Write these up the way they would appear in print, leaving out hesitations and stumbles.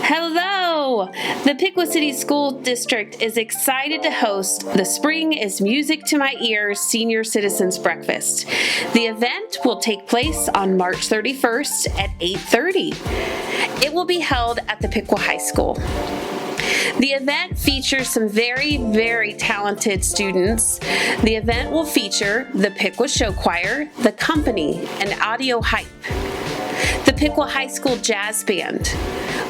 Hello! The Piqua City School District is excited to host the Spring is Music to My Ears Senior Citizens Breakfast. The event will take place on March 31st at 8:30. It will be held at the Piqua High School. The event features some very talented students. The event will feature the Piqua Show Choir, the Company, and Audio Hype, the Piqua High School Jazz Band.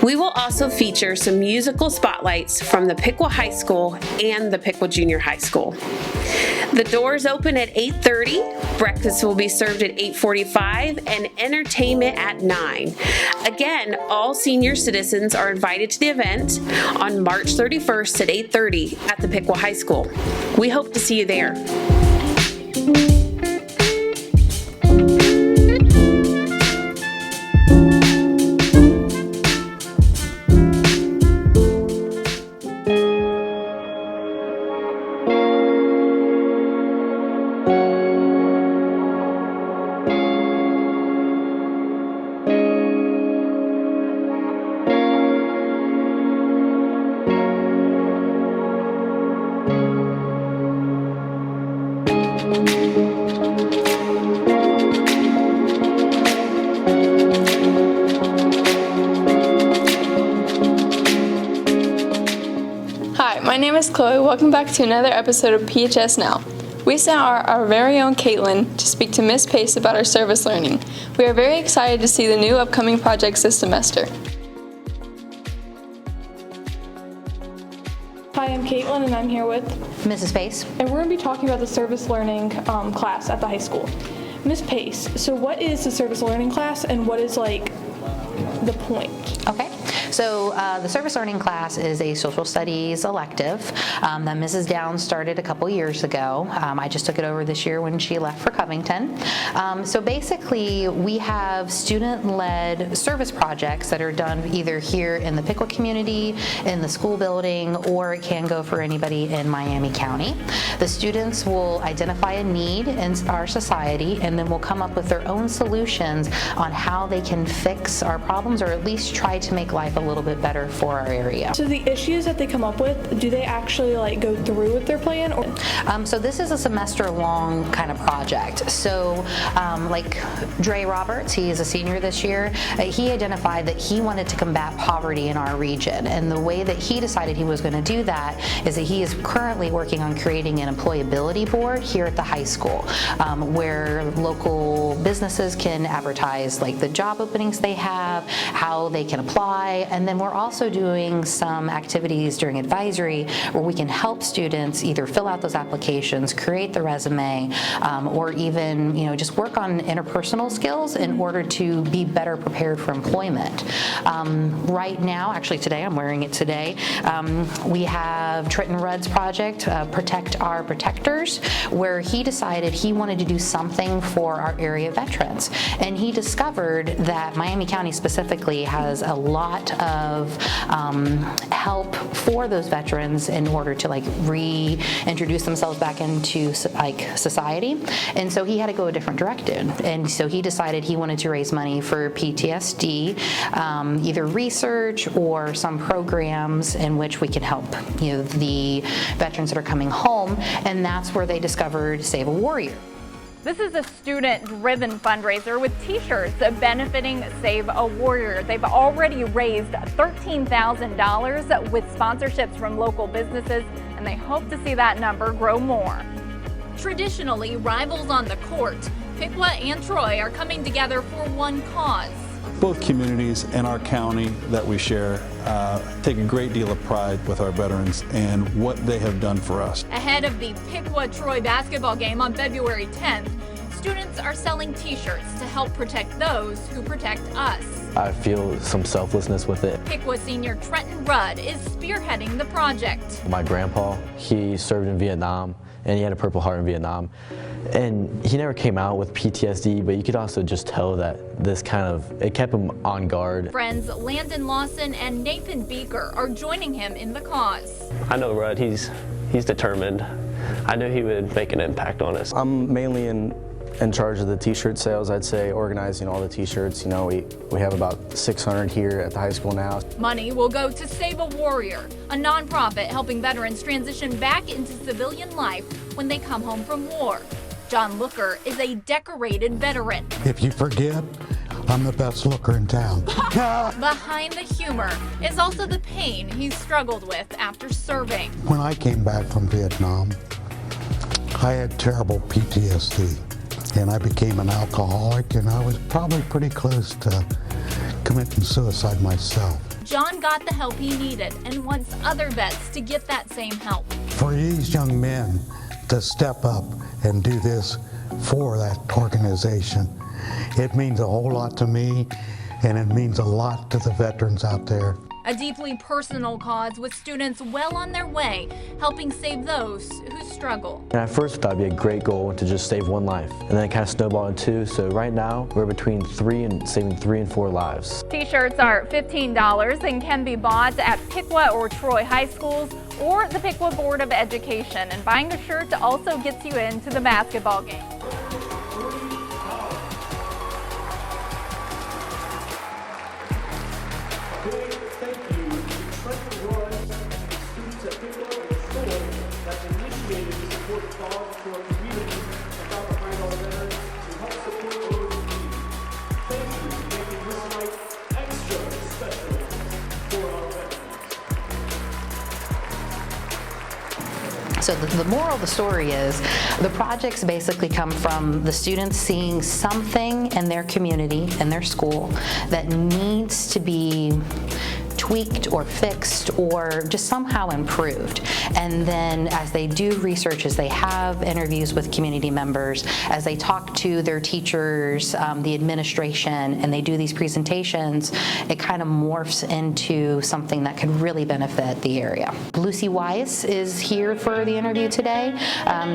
We will also feature some musical spotlights from the Piqua High School and the Piqua Junior High School. The doors open at 8:30, breakfast will be served at 8:45, and entertainment at 9. Again, all senior citizens are invited to the event on March 31st at 8:30 at the Piqua High School. We hope to see you there. Hi, my name is Chloe. Welcome back to another episode of PHS Now. We sent our very own Caitlin to speak to Miss Pace about our service learning. We are very excited to see the new upcoming projects this semester. Hi, I'm Caitlin, and I'm here with Mrs. Pace. And we're going to be talking about the service learning class at the high school. Miss Pace, so what is the service learning class, and what is the point? Okay. So the service learning class is a social studies elective that Mrs. Downs started a couple years ago. I just took it over this year when she left for Covington. So basically we have student-led service projects that are done either here in the Piqua community, in the school building, or it can go for anybody in Miami County. The students will identify a need in our society and then will come up with their own solutions on how they can fix our problems or at least try to make life a little bit better for our area. So the issues that they come up with, do they actually go through with their plan? Or? So this is a semester-long kind of project. So like Dre Roberts, he is a senior this year, he identified that he wanted to combat poverty in our region. And the way that he decided he was going to do that is that he is currently working on creating an employability board here at the high school where local businesses can advertise the job openings they have, how they can apply, and then we're also doing some activities during advisory where we can help students either fill out those applications, create the resume, or even just work on interpersonal skills in order to be better prepared for employment. Right now, actually today, I'm wearing it today, we have Trenton Rudd's project, Protect Our Protectors, where he decided he wanted to do something for our area veterans. And he discovered that Miami County specifically has a lot of help for those veterans in order to reintroduce themselves back into society. And so he had to go a different direction. And so he decided he wanted to raise money for PTSD, either research or some programs in which we can help the veterans that are coming home. And that's where they discovered Save a Warrior. This is a student-driven fundraiser with t-shirts benefiting Save a Warrior. They've already raised $13,000 with sponsorships from local businesses, and they hope to see that number grow more. Traditionally, rivals on the court, Piqua and Troy are coming together for one cause. Both communities and our county that we share take a great deal of pride with our veterans and what they have done for us. Ahead of the Piqua-Troy basketball game on February 10th, students are selling t-shirts to help protect those who protect us. I feel some selflessness with it. Piqua senior Trenton Rudd is spearheading the project. My grandpa, he served in Vietnam and he had a Purple Heart in Vietnam. And he never came out with PTSD, but you could also just tell that this it kept him on guard. Friends Landon Lawson and Nathan Beaker are joining him in the cause. I know Rudd, he's determined. I knew he would make an impact on us. I'm mainly in in charge of the t-shirt sales, I'd say, organizing all the t-shirts. You know, we have about 600 here at the high school now. Money will go to Save a Warrior, a nonprofit helping veterans transition back into civilian life when they come home from war. John Looker is a decorated veteran. If you forget, I'm the best looker in town. Behind the humor is also the pain he's struggled with after serving. When I came back from Vietnam, I had terrible PTSD, and I became an alcoholic, and I was probably pretty close to committing suicide myself. John got the help he needed and wants other vets to get that same help. For these young men to step up and do this for that organization, it means a whole lot to me, and it means a lot to the veterans out there. A deeply personal cause with students well on their way, helping save those who struggle. And at first, that'd be a great goal to just save one life, and then it kind of snowballed in two. So right now, we're between saving 3 and 4 lives. T-shirts are $15 and can be bought at Piqua or Troy high schools or the Piqua Board of Education. And buying a shirt also gets you into the basketball game. So the moral of the story is the projects basically come from the students seeing something in their community, in their school, that needs to be tweaked or fixed or just somehow improved. And then as they do research, as they have interviews with community members, as they talk to their teachers, the administration, and they do these presentations, it kind of morphs into something that could really benefit the area. Lucy Weiss is here for the interview today.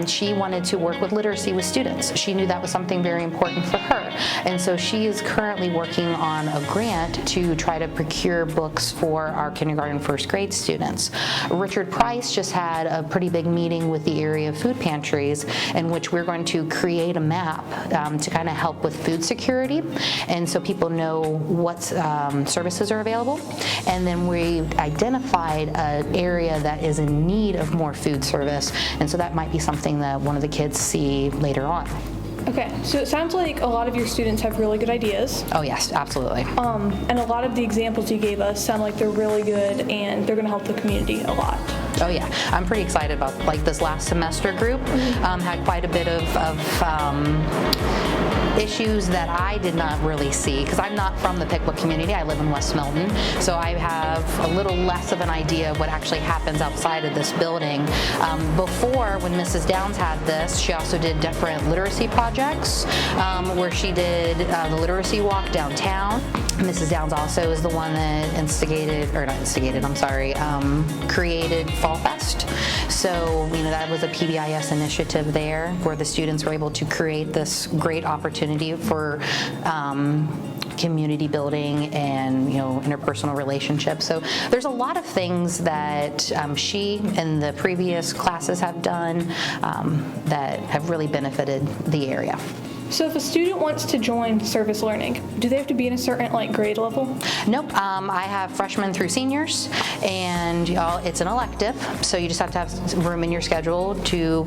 She wanted to work with literacy with students. She knew that was something very important for her. And so she is currently working on a grant to try to procure books for our kindergarten, first grade students. Richard Price just had a pretty big meeting with the area food pantries in which we're going to create a map to kind of help with food security, and so people know what services are available. And then we identified an area that is in need of more food service, and so that might be something that one of the kids see later on. Okay, so it sounds like a lot of your students have really good ideas. Oh yes, absolutely. And a lot of the examples you gave us sound like they're really good and they're going to help the community a lot. Oh yeah, I'm pretty excited about like this last semester group. Had quite a bit of issues that I did not really see because I'm not from the Piqua community. I live in West Milton, so I have a little less of an idea of what actually happens outside of this building. Before, when Mrs. Downs had this, she also did different literacy projects where she did the literacy walk downtown. Mrs. Downs also is the one that created Fall Fest. So, that was a PBIS initiative there where the students were able to create this great opportunity for community building and, interpersonal relationships. So there's a lot of things that she and the previous classes have done that have really benefited the area. So if a student wants to join service learning, do they have to be in a certain grade level? Nope. I have freshmen through seniors, and it's an elective, so you just have to have room in your schedule to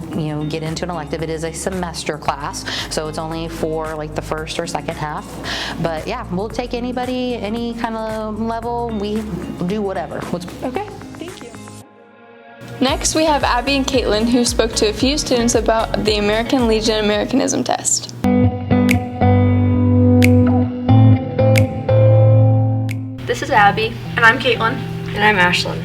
get into an elective. It is a semester class, so it's only for the first or second half. But yeah, we'll take anybody, any kind of level. We do whatever. Okay. Thank you. Next, we have Abby and Caitlin, who spoke to a few students about the American Legion Americanism test. This is Abby. And I'm Caitlin. And I'm Ashlyn.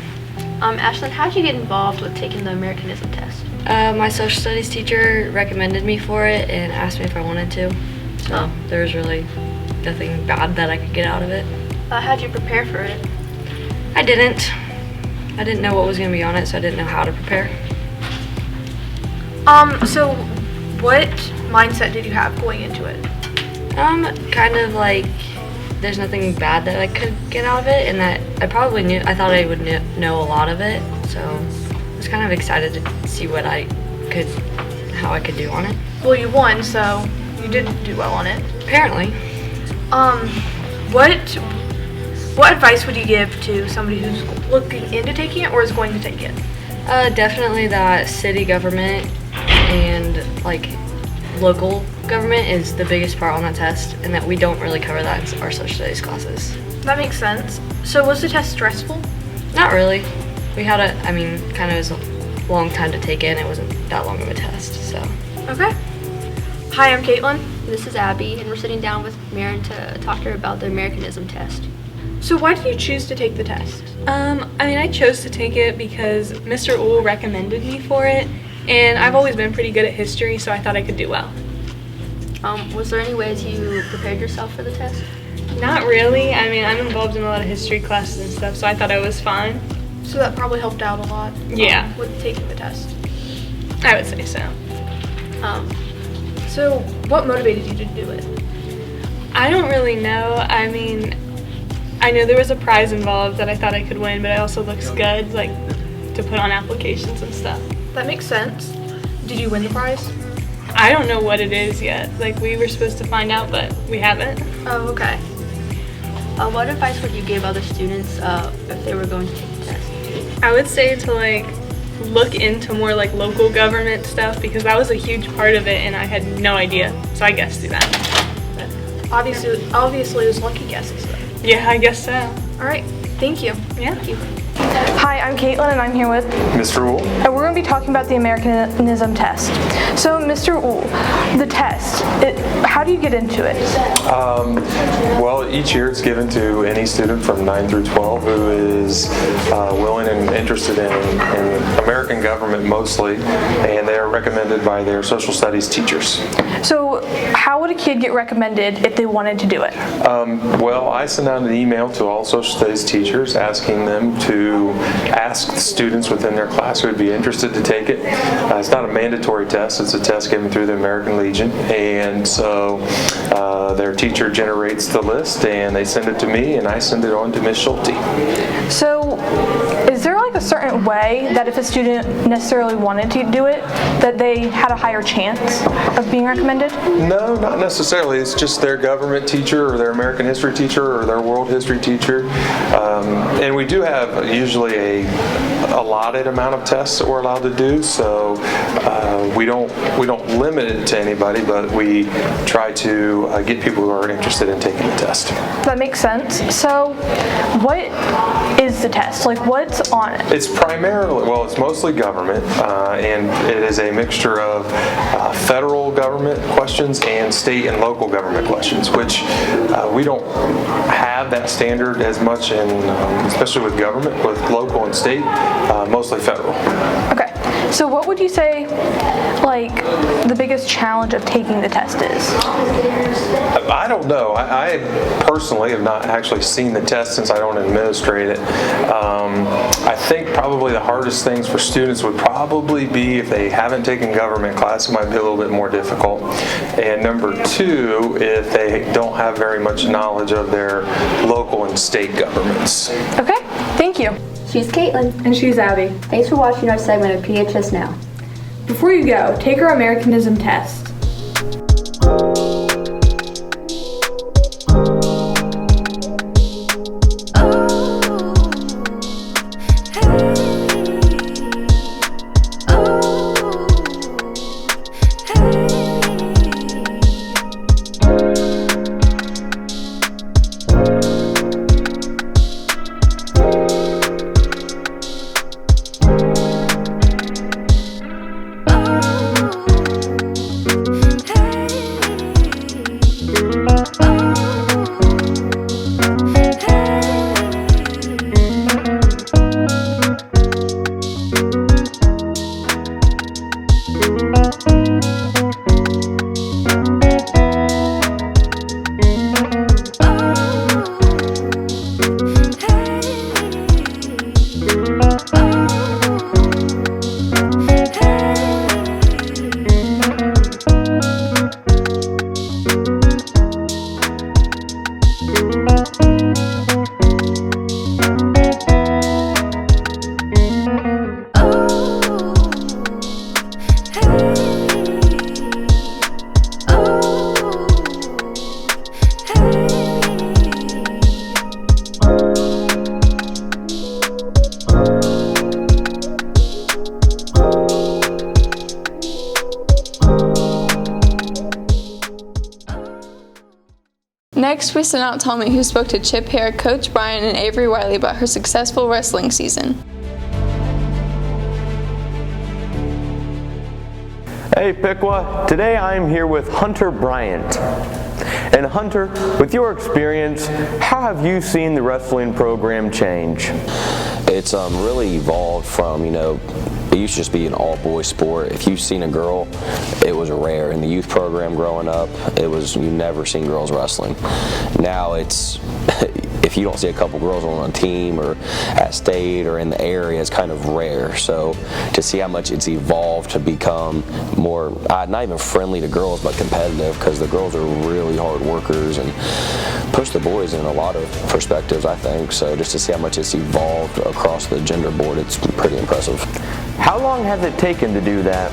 Ashlyn, how did you get involved with taking the Americanism test? My social studies teacher recommended me for it and asked me if I wanted to. So there was really nothing bad that I could get out of it. How'd you prepare for it? I didn't know what was going to be on it, so I didn't know how to prepare. So what mindset did you have going into it? Kind of there's nothing bad that I could get out of it, and that I thought I would know a lot of it, so I was kind of excited to see how I could do on it. Well, you won, so, You did do well on it. Apparently. What advice would you give to somebody who's looking into taking it or is going to take it? Definitely that city government and like local government is the biggest part on that test, and that we don't really cover that in our social studies classes. That makes sense. So was the test stressful? Not really. We had kind of was a long time to take in. It wasn't that long of a test, so. Okay. Hi, I'm Caitlin. This is Abby, and we're sitting down with Marin to talk to her about the Americanism test. So why did you choose to take the test? I chose to take it because Mr. Uhl recommended me for it, and I've always been pretty good at history, so I thought I could do well. Was there any ways you prepared yourself for the test? Not really. I'm involved in a lot of history classes and stuff, so I thought I was fine. So that probably helped out a lot. Yeah. With taking the test. I would say so. So what motivated you to do it? I don't really know. I know there was a prize involved that I thought I could win, but it also looks good, like, to put on applications and stuff. That makes sense. Did you win the prize? I don't know what it is yet. Like, we were supposed to find out, but we haven't. Oh, okay. What advice would you give other students if they were going to take the test? I would say to, like, look into more, like, local government stuff, because that was a huge part of it, and I had no idea. So I guess do that. But obviously it was lucky guesses, though. Yeah, I guess so. All right. Thank you. Yeah. Thank you. Hi, I'm Caitlin, and I'm here with Mr. Uhl. And we're going to be talking about the Americanism test. So, Mr. Uhl, the test, how do you get into it? Well, each year it's given to any student from 9 through 12 who is willing and interested in American government mostly, and they are recommended by their social studies teachers. So, how would a kid get recommended if they wanted to do it? Well, I send out an email to all social studies teachers asking them to ask students within their class who would be interested to take it. It's not a mandatory test, it's a test given through the American Legion, and so their teacher generates the list and they send it to me and I send it on to Ms. Schulte. So, is there like a certain way that if a student necessarily wanted to do it, that they had a higher chance of being recommended? No, not necessarily. It's just their government teacher or their American history teacher or their world history teacher. And we do have usually a allotted amount of tests that we're allowed to do, so we don't limit it to anybody, but we try to get people who are interested in taking the test. That makes sense. So, what is the test? Like, what's on it? It's it's mostly government, and it is a mixture of federal government questions and state and local government questions, which we don't have that standard as much in, especially with government, with local and state, mostly federal. Okay, so what would you say, like, the biggest challenge of taking the test is? I don't know. I personally have not actually seen the test since I don't administrate it. I think probably the hardest things for students would probably be if they haven't taken government class, it might be a little bit more difficult. And number two, if they don't have very much knowledge of their local and state governments. Okay, thank you. She's Caitlin. And she's Abby. Thanks for watching our segment of PHS Now. Before you go, take our Americanism test. Next, we sent out Tommy, who spoke to Chip Hare, Coach Brian, and Avery Wiley about her successful wrestling season. Hey Piqua, today I'm here with Hunter Bryant. And Hunter, with your experience, how have you seen the wrestling program change? It's really evolved from, it used to just be an all-boys sport. If you've seen a girl, it was rare. In the youth program growing up, you never seen girls wrestling. Now it's, if you don't see a couple girls on a team or at state or in the area, it's kind of rare. So to see how much it's evolved to become more, not even friendly to girls, but competitive, because the girls are really hard workers and push the boys in a lot of perspectives, I think. So just to see how much it's evolved across the gender board, it's pretty impressive. How long has it taken to do that?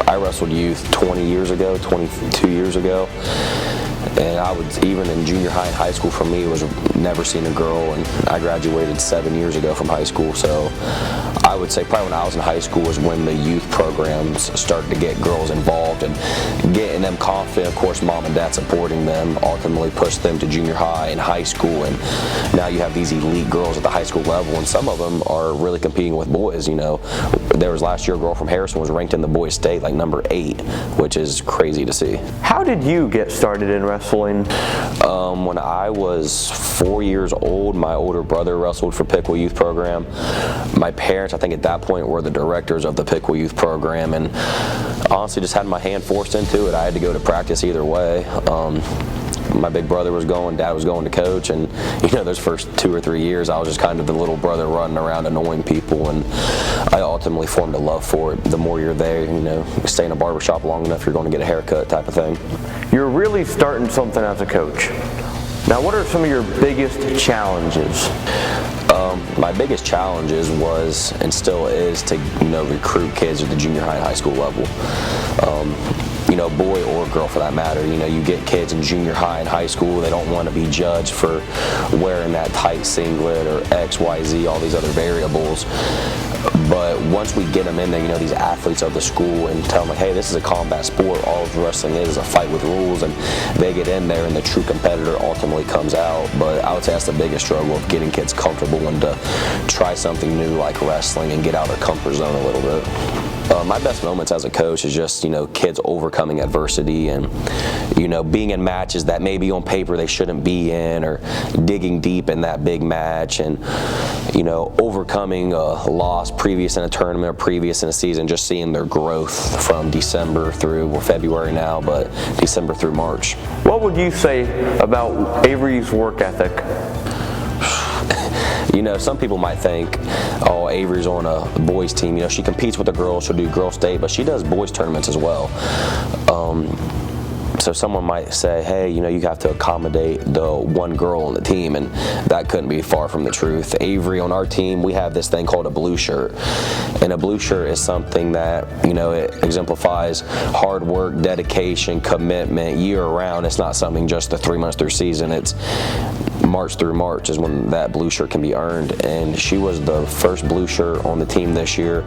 I wrestled youth 20 years ago, 22 years ago. And I would, even in junior high and high school, for me, it was never seen a girl, and I graduated 7 years ago from high school. So I would say probably when I was in high school was when the youth programs started to get girls involved and getting them confident. Of course, mom and dad supporting them ultimately pushed them to junior high and high school, and now you have these elite girls at the high school level, and some of them are really competing with boys. There was last year a girl from Harrison was ranked in the boys state like number 8, which is crazy to see. How did you get started in wrestling? When I was 4 years old, my older brother wrestled for Piqua Youth Program. My parents, I think at that point, were the directors of the Piqua Youth Program, and honestly just had my hand forced into it. I had to go to practice either way. My big brother was going, dad was going to coach, and those first 2 or 3 years I was just kind of the little brother running around annoying people, and I ultimately formed a love for it. The more you're there, stay in a barbershop long enough, you're going to get a haircut type of thing. You're really starting something as a coach. Now, what are some of your biggest challenges? My biggest challenges was, and still is, to recruit kids at the junior high and high school level. Boy or girl for that matter. You get kids in junior high and high school, they don't want to be judged for wearing that tight singlet or X, Y, Z, all these other variables. But once we get them in there, these athletes of the school, and tell them, like, hey, this is a combat sport, all wrestling is a fight with rules, and they get in there and the true competitor ultimately comes out. But I would say that's the biggest struggle, of getting kids comfortable and to try something new like wrestling and get out of their comfort zone a little bit. My best moments as a coach is just, kids overcoming adversity and, being in matches that maybe on paper they shouldn't be in, or digging deep in that big match, and, overcoming a loss previous in a tournament or previous in a season, just seeing their growth from December through, well, February now, but December through March. What would you say about Avery's work ethic? Some people might think, oh, Avery's on a boys team. She competes with the girls, she'll do girl state, but she does boys tournaments as well. So someone might say, hey, you have to accommodate the one girl on the team, and that couldn't be far from the truth. Avery, on our team, we have this thing called a blue shirt. And a blue shirt is something that, it exemplifies hard work, dedication, commitment, year-round. It's not something just the 3 months through season. It's March through March is when that blue shirt can be earned. And she was the first blue shirt on the team this year.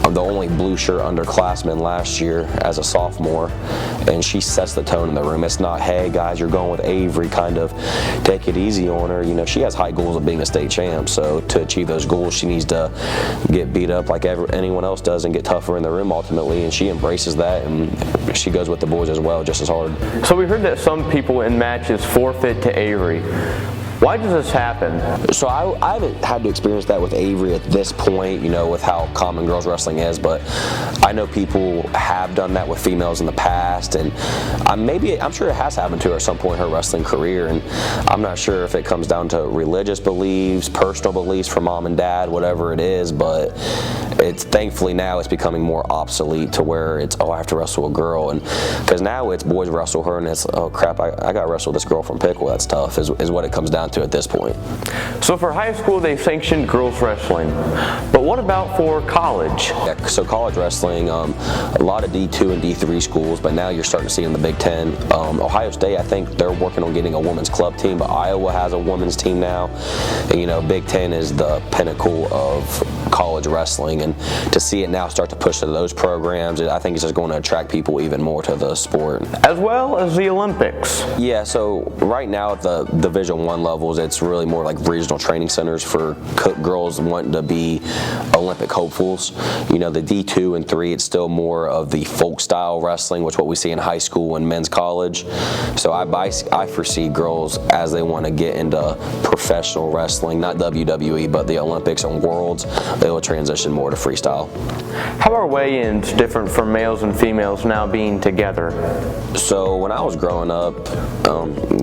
I'm the only blue shirt underclassman last year as a sophomore, and she sets the tone in the room. It's not, hey guys, you're going with Avery, kind of take it easy on her. She has high goals of being a state champ, so to achieve those goals she needs to get beat up like anyone else does and get tougher in the room ultimately, and she embraces that, and she goes with the boys as well, just as hard. So we heard that some people in matches forfeit to Avery. Why does this happen? So I haven't had to experience that with Avery at this point, with how common girls wrestling is, but I know people have done that with females in the past, and I'm sure it has happened to her at some point in her wrestling career, and I'm not sure if it comes down to religious beliefs, personal beliefs from mom and dad, whatever it is, but it's thankfully now it's becoming more obsolete to where it's, oh, I have to wrestle a girl, and because now it's boys wrestle her, and it's, oh crap, I got to wrestle this girl from Piqua, that's tough, is what it comes down to at this point. So for high school, they sanctioned girls wrestling, but what about for college? Yeah, so college wrestling, a lot of D2 and D3 schools, but now you're starting to see in the Big Ten. Ohio State, I think they're working on getting a women's club team, but Iowa has a women's team now. And, Big Ten is the pinnacle of college wrestling, and to see it now start to push to those programs, I think it's just going to attract people even more to the sport. As well as the Olympics. Yeah, so right now at the Division I levels, it's really more like regional training centers for girls wanting to be Olympic hopefuls. You know, the D2 and 3, it's still more of the folk style wrestling, which is what we see in high school and men's college. So I foresee girls, as they want to get into professional wrestling, not WWE, but the Olympics and Worlds, they will transition more to freestyle. How are weigh-ins different from males and females now being together? So when I was growing up,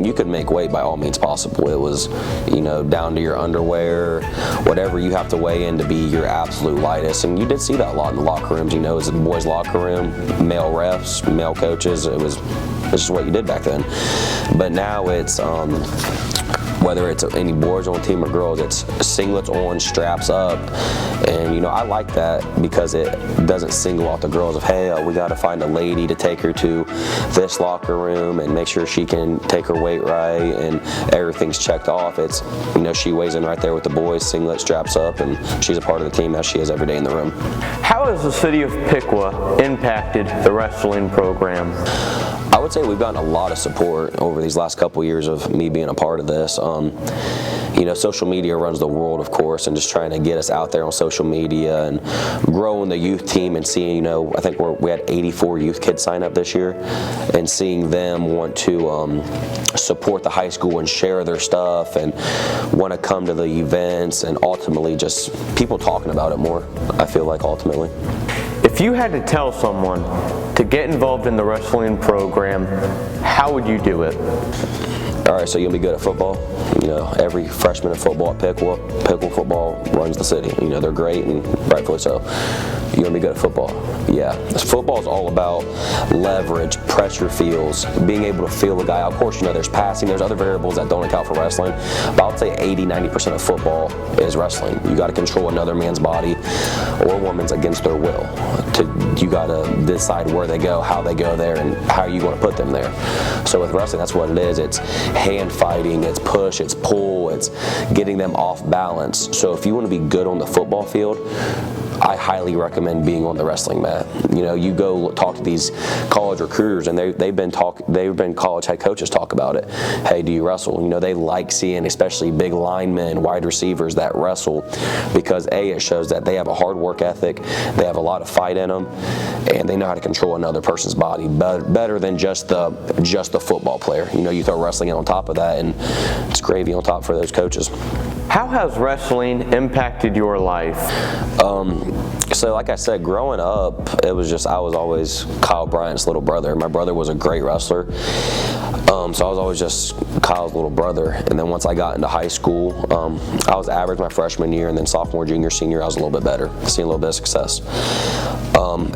you could make weight by all means possible. It was, you know, down to your underwear, whatever you have to weigh in to be your absolute lightest. And you did see that a lot in the locker rooms. You know, it was in the boys' locker room, male refs, male coaches. It's just what you did back then. But now it's whether it's any boys on team or girls, it's singlets on, straps up, and you know, I like that because it doesn't single out the girls of, hey, we got to find a lady to take her to this locker room and make sure she can take her weight right and everything's checked off. It's, you know, she weighs in right there with the boys, singlet, straps up, and she's a part of the team as she is every day in the room. How has the city of Piqua impacted the wrestling program? I would say we've gotten a lot of support over these last couple years of me being a part of this. You know, social media runs the world, of course, and just trying to get us out there on social media and growing the youth team and seeing, you know, I think we had 84 youth kids sign up this year, and seeing them want to support the high school and share their stuff and want to come to the events, and ultimately just people talking about it more, I feel like, ultimately. If you had to tell someone to get involved in the wrestling program, how would you do it? All right, so you'll be good at football. You know, every freshman in football at Piqua football runs the city. You know, they're great, and rightfully so. You're going to be good at football. Yeah, football is all about leverage, pressure feels, being able to feel a guy. Of course, you know, there's passing, there's other variables that don't account for wrestling, but I'll say 80-90% of football is wrestling. You got to control another man's body or woman's against their will. You got to decide where they go, how they go there, and how you want to put them there. So with wrestling, that's what it is. It's hand fighting, it's push, it's pull, it's getting them off balance. So if you want to be good on the football field, I highly recommend being on the wrestling mat. You know, you go talk to these college recruiters, and they've been college head coaches talk about it. Hey, do you wrestle? You know, they like seeing especially big linemen, wide receivers that wrestle, because A, it shows that they have a hard work ethic, they have a lot of fight in them, and they know how to control another person's body better than just the football player. You know, you throw wrestling in on top of that, and it's gravy on top for those coaches. How has wrestling impacted your life? So like I said, growing up, it was just, I was always Kyle Bryant's little brother. My brother was a great wrestler. So I was always just Kyle's little brother. And then once I got into high school, I was average my freshman year, and then sophomore, junior, senior, I was a little bit better, seeing a little bit of success.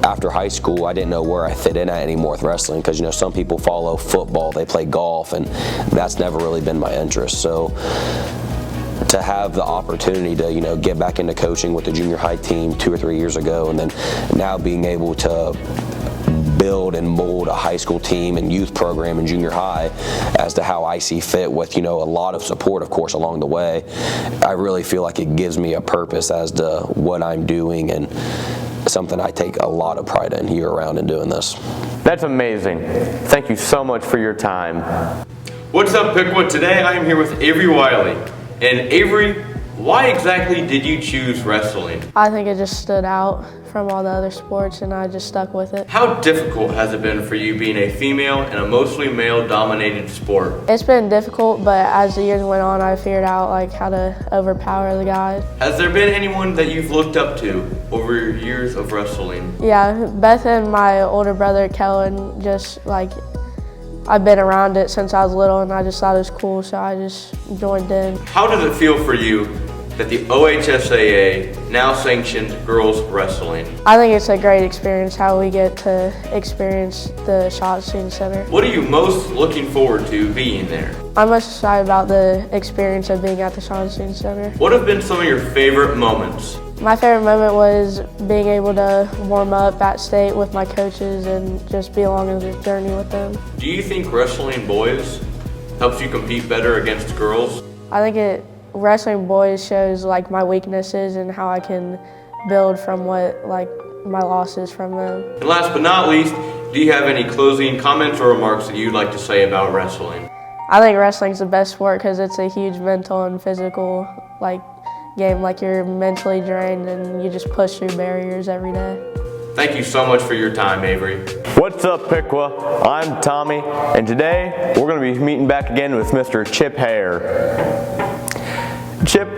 After high school, I didn't know where I fit in at anymore with wrestling, because, you know, some people follow football, they play golf, and that's never really been my interest. So to have the opportunity to, you know, get back into coaching with the junior high team 2 or 3 years ago, and then now being able to build and mold a high school team and youth program in junior high as to how I see fit, with, you know, a lot of support, of course, along the way, I really feel like it gives me a purpose as to what I'm doing, and something I take a lot of pride in year round in doing this. That's amazing. Thank you so much for your time. What's up, Piqua? Today I am here with Avery Wiley. And Avery, why exactly did you choose wrestling? I think it just stood out from all the other sports, and I just stuck with it. How difficult has it been for you being a female in a mostly male-dominated sport? It's been difficult, but as the years went on, I figured out like how to overpower the guys. Has there been anyone that you've looked up to over your years of wrestling? Yeah, Beth and my older brother Kellen, just like, I've been around it since I was little, and I just thought it was cool, so I just joined in. How does it feel for you that the OHSAA now sanctioned girls wrestling? I think it's a great experience how we get to experience the Schottenstein Center. What are you most looking forward to being there? I'm most excited about the experience of being at the Schottenstein Center. What have been some of your favorite moments? My favorite moment was being able to warm up at state with my coaches and just be along in the journey with them. Do you think wrestling boys helps you compete better against girls? I think wrestling boys shows like my weaknesses and how I can build from what like my losses from them. And last but not least, do you have any closing comments or remarks that you'd like to say about wrestling? I think wrestling's the best sport because it's a huge mental and physical like game. Like you're mentally drained and you just push through barriers every day. Thank you so much for your time, Avery. What's up, Piqua? I'm Tommy, and today we're going to be meeting back again with Mr. Chip Hare. Chip,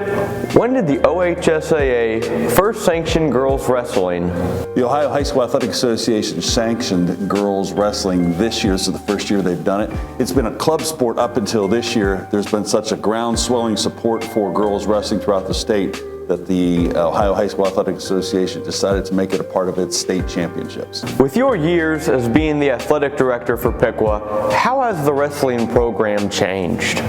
when did the OHSAA first sanction girls wrestling? The Ohio High School Athletic Association sanctioned girls wrestling this year. This is the first year they've done it. It's been a club sport up until this year. There's been such a ground-swelling support for girls wrestling throughout the state that the Ohio High School Athletic Association decided to make it a part of its state championships. With your years as being the athletic director for Piqua, how has the wrestling program changed?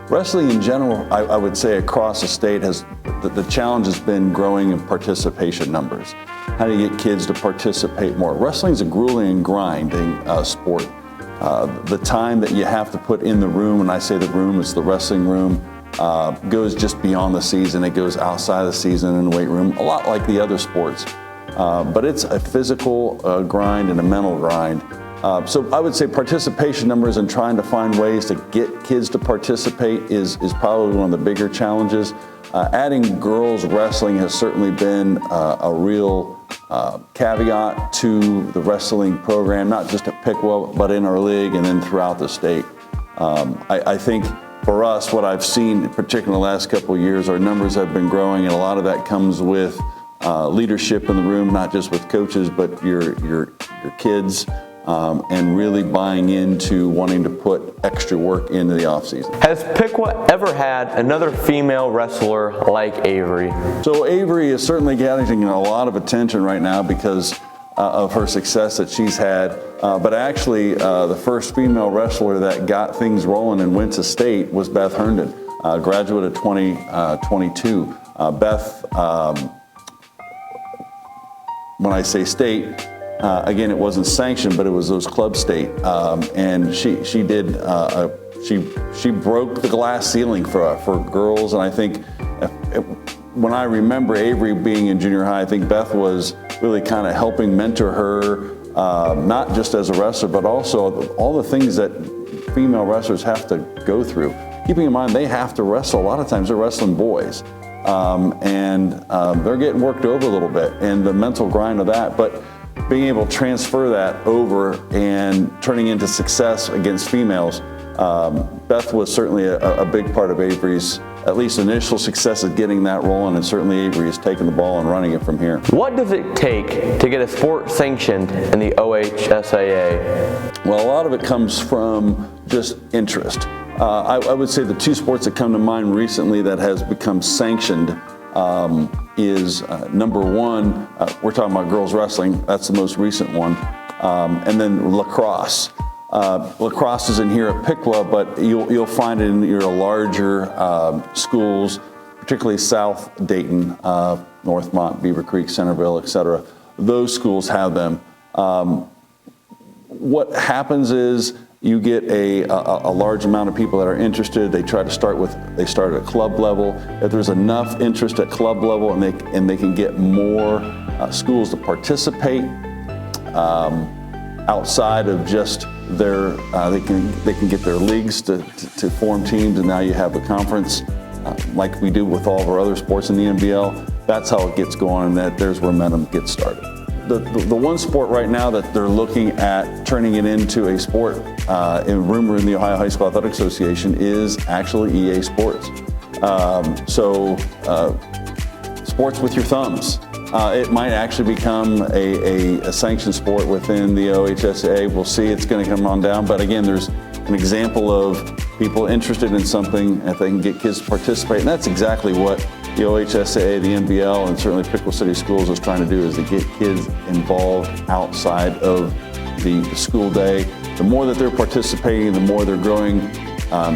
Wrestling in general, I would say across the state, the challenge has been growing in participation numbers. How do you get kids to participate more? Wrestling is a grueling and grinding sport. The time that you have to put in the room, and I say the room is the wrestling room, goes just beyond the season. It goes outside the season in the weight room, a lot like the other sports. But it's a physical grind and a mental grind. So I would say participation numbers and trying to find ways to get kids to participate is probably one of the bigger challenges. Adding girls wrestling has certainly been a real caveat to the wrestling program, not just at Piqua, but in our league and then throughout the state. I think for us, what I've seen, particularly in the last couple of years, our numbers have been growing, and a lot of that comes with leadership in the room, not just with coaches, but your kids. And really buying into wanting to put extra work into the offseason. Has Piqua ever had another female wrestler like Avery? So Avery is certainly getting a lot of attention right now because of her success that she's had. But actually, the first female wrestler that got things rolling and went to state was Beth Herndon, graduate of 2022. Beth, when I say state, again, it wasn't sanctioned, but it was those club state, and she broke the glass ceiling for girls. And I think when I remember Avery being in junior high, I think Beth was really kind of helping mentor her, not just as a wrestler, but also all the things that female wrestlers have to go through. Keeping in mind they have to wrestle. A lot of times they're wrestling boys, and they're getting worked over a little bit, and the mental grind of that, but being able to transfer that over and turning into success against females. Beth was certainly a big part of Avery's, at least initial success at getting that rolling, and certainly Avery has taken the ball and running it from here. What does it take to get a sport sanctioned in the OHSAA? Well, a lot of it comes from just interest. I would say the two sports that come to mind recently that has become sanctioned is number one, we're talking about girls wrestling, that's the most recent one, and then lacrosse. Lacrosse isn't here at Piqua, but you'll find it in your larger schools, particularly South Dayton, Northmont, Beaver Creek, Centerville, etc. Those schools have them. What happens is you get a large amount of people that are interested. They try to start at club level. If there's enough interest at club level and they can get more schools to participate outside of just their, they can get their leagues to form teams, and now you have a conference like we do with all of our other sports in the NBL. That's how it gets going, and there's where momentum gets started. The one sport right now that they're looking at turning it into a sport, in rumor in the Ohio High School Athletic Association, is actually EA Sports. Sports with your thumbs. It might actually become a sanctioned sport within the OHSAA. We'll see. It's going to come on down. But again, there's an example of people interested in something, if they can get kids to participate. And that's exactly what the OHSAA, the NBL, and certainly Piqua City Schools is trying to do, is to get kids involved outside of the school day. The more that they're participating, the more they're growing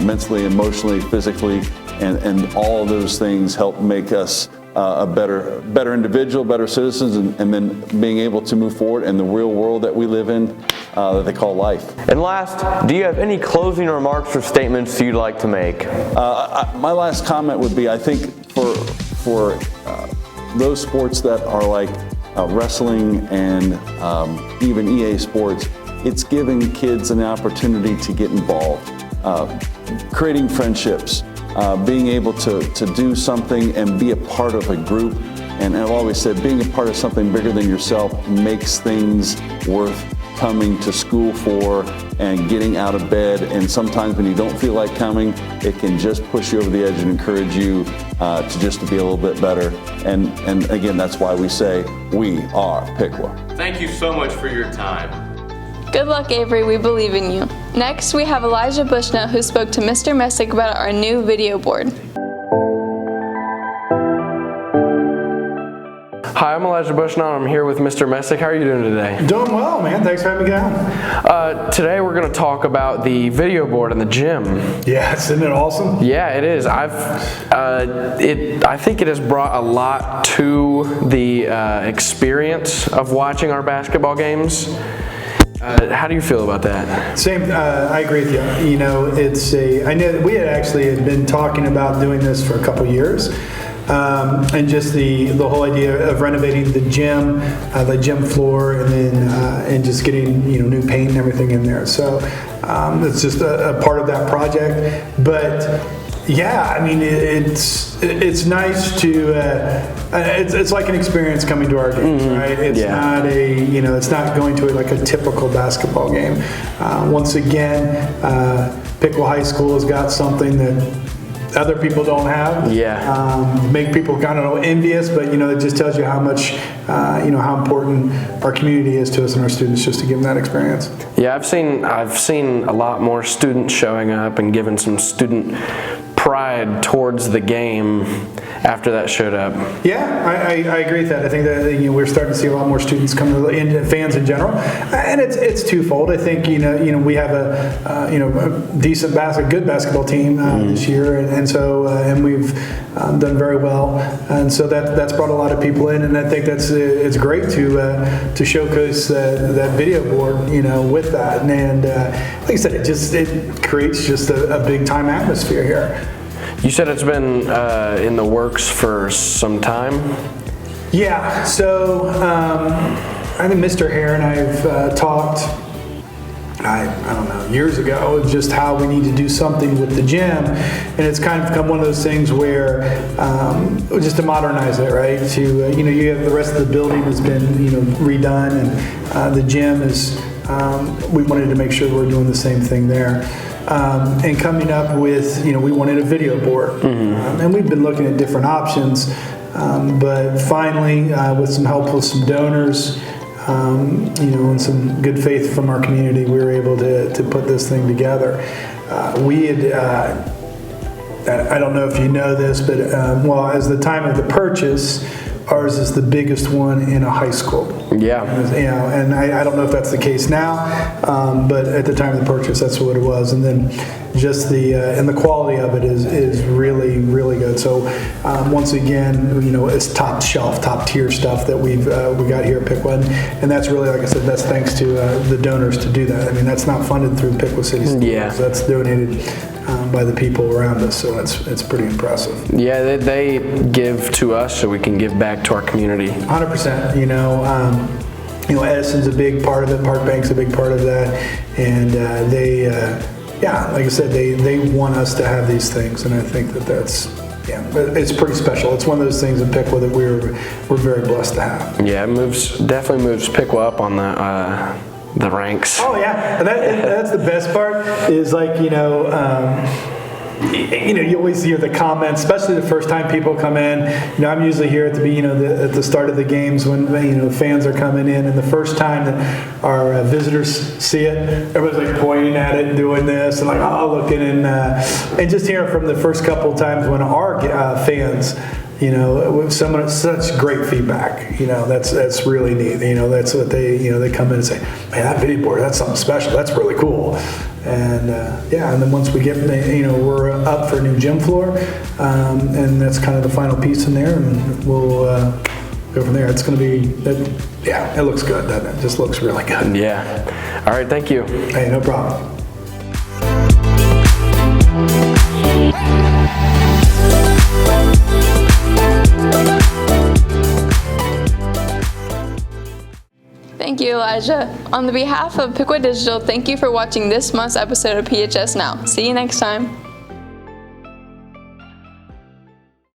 mentally, emotionally, physically, and all of those things help make us a better individual, better citizens, and then being able to move forward in the real world that we live in that they call life. And last, do you have any closing remarks or statements you'd like to make? My last comment would be, I think for those sports that are like wrestling and even EA Sports, it's giving kids an opportunity to get involved, creating friendships, being able to do something and be a part of a group. And I've always said, being a part of something bigger than yourself makes things worth coming to school for and getting out of bed. And sometimes when you don't feel like coming, it can just push you over the edge and encourage you to be a little bit better. And again, that's why we say, we are Piqua. Thank you so much for your time. Good luck, Avery. We believe in you. Next, we have Elijah Bushnell, who spoke to Mr. Messick about our new video board. Hi, I'm Elijah Bushnell. I'm here with Mr. Messick. How are you doing today? Doing well, man. Thanks for having me down. Today we're going to talk about the video board in the gym. Yeah, isn't it awesome? Yeah, it is. I think it has brought a lot to the experience of watching our basketball games. How do you feel about that? Same. I agree with you. You know, I know that we had been talking about doing this for a couple years. And just the whole idea of renovating the gym floor, and then and just getting new paint and everything in there. So it's just a part of that project. But yeah, I mean it's nice to it's like an experience coming to our games, right? It's not it's not going to like a typical basketball game. Once again, Piqua High School has got something that other people don't have. Make people kind of envious, but it just tells you how much how important our community is to us and our students, just to give them that experience. Yeah, I've seen a lot more students showing up and giving some student pride towards the game after that showed up. Yeah, I agree with that. I think that we're starting to see a lot more students come in, fans in general, and it's twofold. I think we have a decent good basketball team this year, and we've done very well, and so that's brought a lot of people in, and I think it's great to showcase that video board with that, and like I said, it creates just a big time atmosphere here. You said it's been in the works for some time? Yeah, so I think Mr. Hare and I have talked, I don't know, years ago, just how we need to do something with the gym, and it's kind of become one of those things where just to modernize it, right? To you have the rest of the building has been redone, and the gym is. We wanted to make sure we're doing the same thing there. And coming up with, we wanted a video board. And we've been looking at different options, but finally, with some help with some donors, and some good faith from our community, we were able to put this thing together. We had, I don't know if you know this, but as the time of the purchase, ours is the biggest one in a high school. Yeah. And I don't know if that's the case now, but at the time of the purchase, that's what it was. And then just and the quality of it is really, really good. So once again, it's top shelf, top tier stuff that we got here at Piqua, and that's really, like I said, that's thanks to the donors to do that. I mean, that's not funded through Piqua City Schools. Yeah. That's donated by the people around us, so it's pretty impressive. Yeah, they give to us so we can give back to our community. 100%. Edison's a big part of it. Park Bank's a big part of that, and they, like I said, they want us to have these things, and I think that's. Yeah, it's pretty special. It's one of those things in Piqua that we're very blessed to have. Yeah, it definitely moves Piqua up on the ranks. Oh yeah, and that's the best part is like you always hear the comments, especially the first time people come in. I'm usually here at the start of the games when fans are coming in, and the first time that our visitors see it, everybody's like pointing at it and doing this and like looking and just hearing from the first couple of times when our fans. Such great feedback. That's really neat. That's what they come in and say, man, that video board, that's something special. That's really cool. And and then once we get, we're up for a new gym floor, and that's kind of the final piece in there, and we'll go from there. It's going to be, it looks good, doesn't it? It just looks really good. Yeah. All right, thank you. Hey, no problem. Thank you, Elijah. On the behalf of Piqua Digital, thank you for watching this month's episode of PHS Now. See you next time.